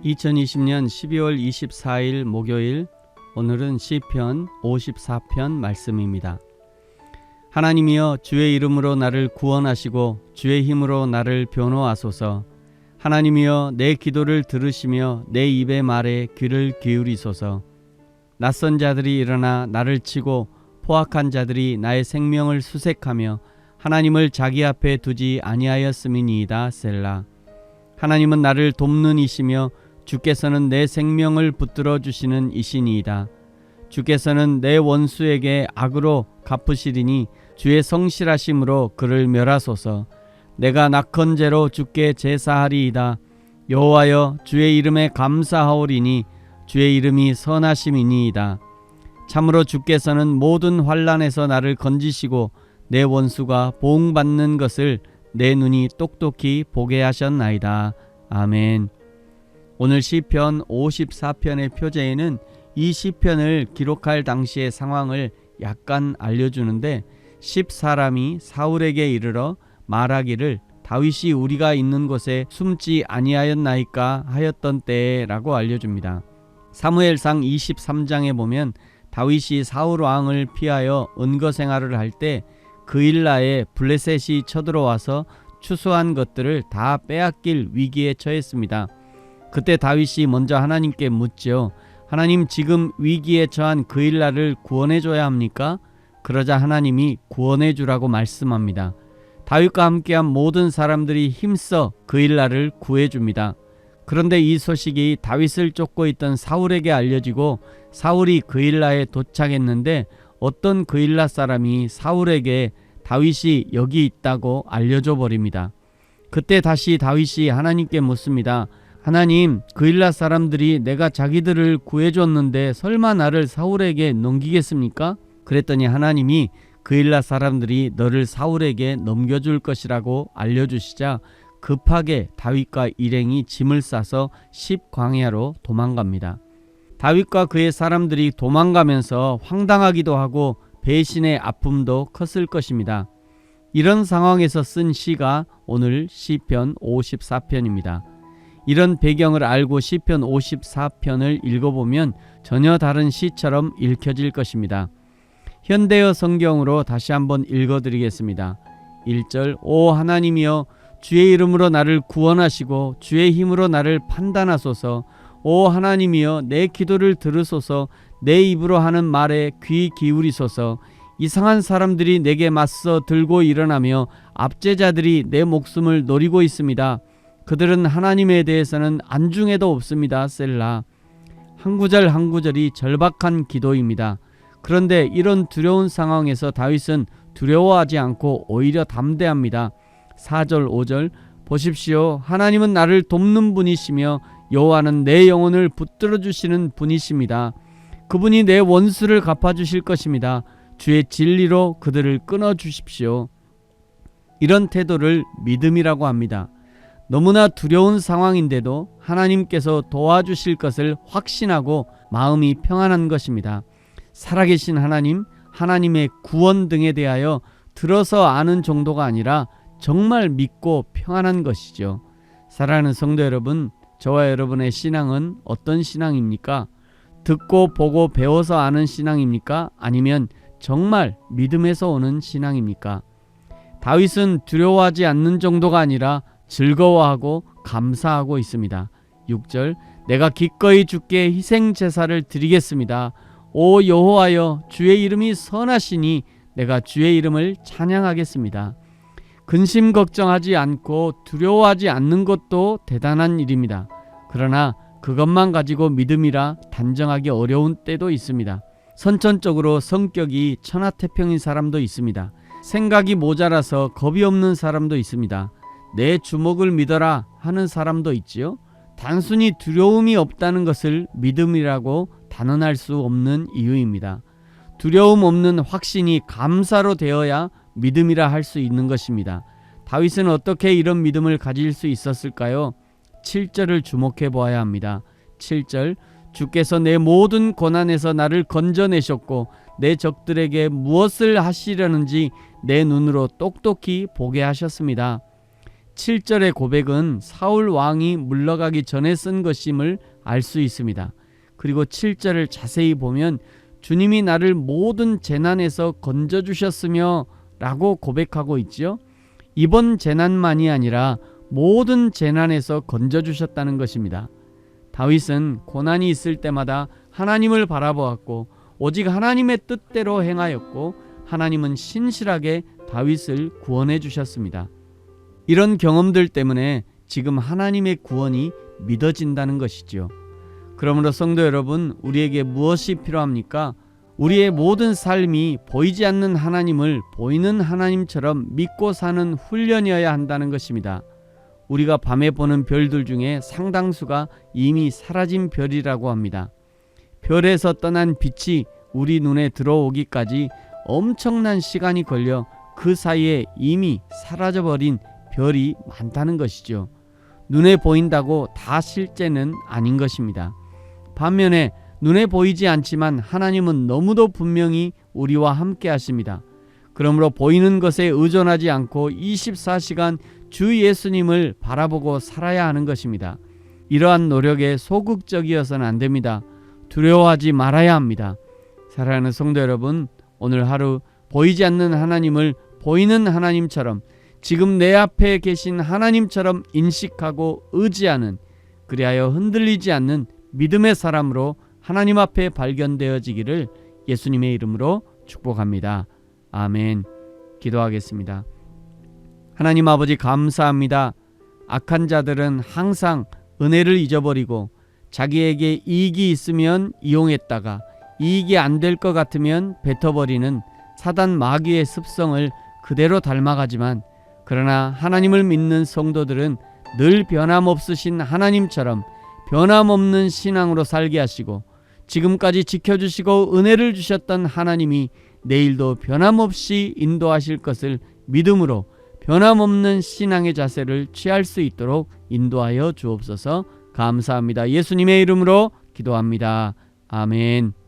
2020년 12월 24일 목요일, 오늘은 시편 54편 말씀입니다. 하나님이여, 주의 이름으로 나를 구원하시고 주의 힘으로 나를 변호하소서. 하나님이여, 내 기도를 들으시며 내 입의 말에 귀를 기울이소서. 낯선 자들이 일어나 나를 치고 포악한 자들이 나의 생명을 수색하며 하나님을 자기 앞에 두지 아니하였음이니이다. 셀라. 하나님은 나를 돕는 이시며 주께서는 내 생명을 붙들어 주시는 이시니이다. 주께서는 내 원수에게 악으로 갚으시리니 주의 성실하심으로 그를 멸하소서. 내가 낙헌제로 주께 제사하리이다. 여호와여, 주의 이름에 감사하오리니 주의 이름이 선하심이니이다. 참으로 주께서는 모든 환난에서 나를 건지시고 내 원수가 보응받는 것을 내 눈이 똑똑히 보게 하셨나이다. 아멘. 오늘 시편 54편의 표제에는 이 시편을 기록할 당시의 상황을 약간 알려주는데, 10사람이 사울에게 이르러 말하기를 다윗이 우리가 있는 곳에 숨지 아니하였나이까 하였던 때라고 알려줍니다. 사무엘상 23장에 보면 다윗이 사울 왕을 피하여 은거 생활을 할 때 그일라에 블레셋이 쳐들어와서 추수한 것들을 다 빼앗길 위기에 처했습니다. 그때 다윗이 먼저 하나님께 묻죠. 하나님, 지금 위기에 처한 그일라를 구원해줘야 합니까? 그러자 하나님이 구원해주라고 말씀합니다. 다윗과 함께한 모든 사람들이 힘써 그일라를 구해줍니다. 그런데 이 소식이 다윗을 쫓고 있던 사울에게 알려지고 사울이 그일라에 도착했는데, 어떤 그일라 사람이 사울에게 다윗이 여기 있다고 알려줘 버립니다. 그때 다시 다윗이 하나님께 묻습니다. 하나님, 그일라 사람들이 내가 자기들을 구해줬는데 설마 나를 사울에게 넘기겠습니까? 그랬더니 하나님이 그일라 사람들이 너를 사울에게 넘겨줄 것이라고 알려주시자 급하게 다윗과 일행이 짐을 싸서 10광야로 도망갑니다. 다윗과 그의 사람들이 도망가면서 황당하기도 하고 배신의 아픔도 컸을 것입니다. 이런 상황에서 쓴 시가 오늘 시편 54편입니다. 이런 배경을 알고 시편 54편을 읽어보면 전혀 다른 시처럼 읽혀질 것입니다. 현대어 성경으로 다시 한번 읽어드리겠습니다. 1절, 오 하나님이여, 주의 이름으로 나를 구원하시고 주의 힘으로 나를 판단하소서. 오 하나님이여, 내 기도를 들으소서. 내 입으로 하는 말에 귀 기울이소서. 이상한 사람들이 내게 맞서 들고 일어나며 압제자들이 내 목숨을 노리고 있습니다. 그들은 하나님에 대해서는 안중에도 없습니다. 셀라. 한 구절 한 구절이 절박한 기도입니다. 그런데 이런 두려운 상황에서 다윗은 두려워하지 않고 오히려 담대합니다. 4절 5절, 보십시오. 하나님은 나를 돕는 분이시며 여호와는 내 영혼을 붙들어 주시는 분이십니다. 그분이 내 원수를 갚아주실 것입니다. 주의 진리로 그들을 끊어주십시오. 이런 태도를 믿음이라고 합니다. 너무나 두려운 상황인데도 하나님께서 도와주실 것을 확신하고 마음이 평안한 것입니다. 살아계신 하나님, 하나님의 구원 등에 대하여 들어서 아는 정도가 아니라 정말 믿고 평안한 것이죠. 사랑하는 성도 여러분, 저와 여러분의 신앙은 어떤 신앙입니까? 듣고 보고 배워서 아는 신앙입니까? 아니면 정말 믿음에서 오는 신앙입니까? 다윗은 두려워하지 않는 정도가 아니라 즐거워하고 감사하고 있습니다. 6절, 내가 기꺼이 주께 희생 제사를 드리겠습니다. 오 여호와여, 주의 이름이 선하시니 내가 주의 이름을 찬양하겠습니다. 근심 걱정하지 않고 두려워하지 않는 것도 대단한 일입니다. 그러나 그것만 가지고 믿음이라 단정하기 어려운 때도 있습니다. 선천적으로 성격이 천하태평인 사람도 있습니다. 생각이 모자라서 겁이 없는 사람도 있습니다. 내 주먹을 믿어라 하는 사람도 있지요. 단순히 두려움이 없다는 것을 믿음이라고 단언할 수 없는 이유입니다. 두려움 없는 확신이 감사로 되어야 믿음이라 할 수 있는 것입니다. 다윗은 어떻게 이런 믿음을 가질 수 있었을까요? 7절을 주목해 보아야 합니다. 7절, 주께서 내 모든 고난에서 나를 건져내셨고 내 적들에게 무엇을 하시려는지 내 눈으로 똑똑히 보게 하셨습니다. 7절의 고백은 사울 왕이 물러가기 전에 쓴 것임을 알 수 있습니다. 그리고 7절을 자세히 보면 주님이 나를 모든 재난에서 건져주셨으며 라고 고백하고 있지요. 이번 재난만이 아니라 모든 재난에서 건져주셨다는 것입니다. 다윗은 고난이 있을 때마다 하나님을 바라보았고 오직 하나님의 뜻대로 행하였고 하나님은 신실하게 다윗을 구원해 주셨습니다. 이런 경험들 때문에 지금 하나님의 구원이 믿어진다는 것이지요. 그러므로 성도 여러분, 우리에게 무엇이 필요합니까? 우리의 모든 삶이 보이지 않는 하나님을 보이는 하나님처럼 믿고 사는 훈련이어야 한다는 것입니다. 우리가 밤에 보는 별들 중에 상당수가 이미 사라진 별이라고 합니다. 별에서 떠난 빛이 우리 눈에 들어오기까지 엄청난 시간이 걸려 그 사이에 이미 사라져버린 별이 많다는 것이죠. 눈에 보인다고 다 실제는 아닌 것입니다. 반면에 눈에 보이지 않지만 하나님은 너무도 분명히 우리와 함께 하십니다. 그러므로 보이는 것에 의존하지 않고 24시간 주 예수님을 바라보고 살아야 하는 것입니다. 이러한 노력에 소극적이어서는 안 됩니다. 두려워하지 말아야 합니다. 사랑하는 성도 여러분, 오늘 하루 보이지 않는 하나님을 보이는 하나님처럼, 지금 내 앞에 계신 하나님처럼 인식하고 의지하는, 그리하여 흔들리지 않는 믿음의 사람으로 하나님 앞에 발견되어지기를 예수님의 이름으로 축복합니다. 아멘. 기도하겠습니다. 하나님 아버지, 감사합니다. 악한 자들은 항상 은혜를 잊어버리고 자기에게 이익이 있으면 이용했다가 이익이 안 될 것 같으면 뱉어버리는 사단 마귀의 습성을 그대로 닮아가지만, 그러나 하나님을 믿는 성도들은 늘 변함없으신 하나님처럼 변함없는 신앙으로 살게 하시고, 지금까지 지켜주시고 은혜를 주셨던 하나님이 내일도 변함없이 인도하실 것을 믿음으로 변함없는 신앙의 자세를 취할 수 있도록 인도하여 주옵소서. 감사합니다. 예수님의 이름으로 기도합니다. 아멘.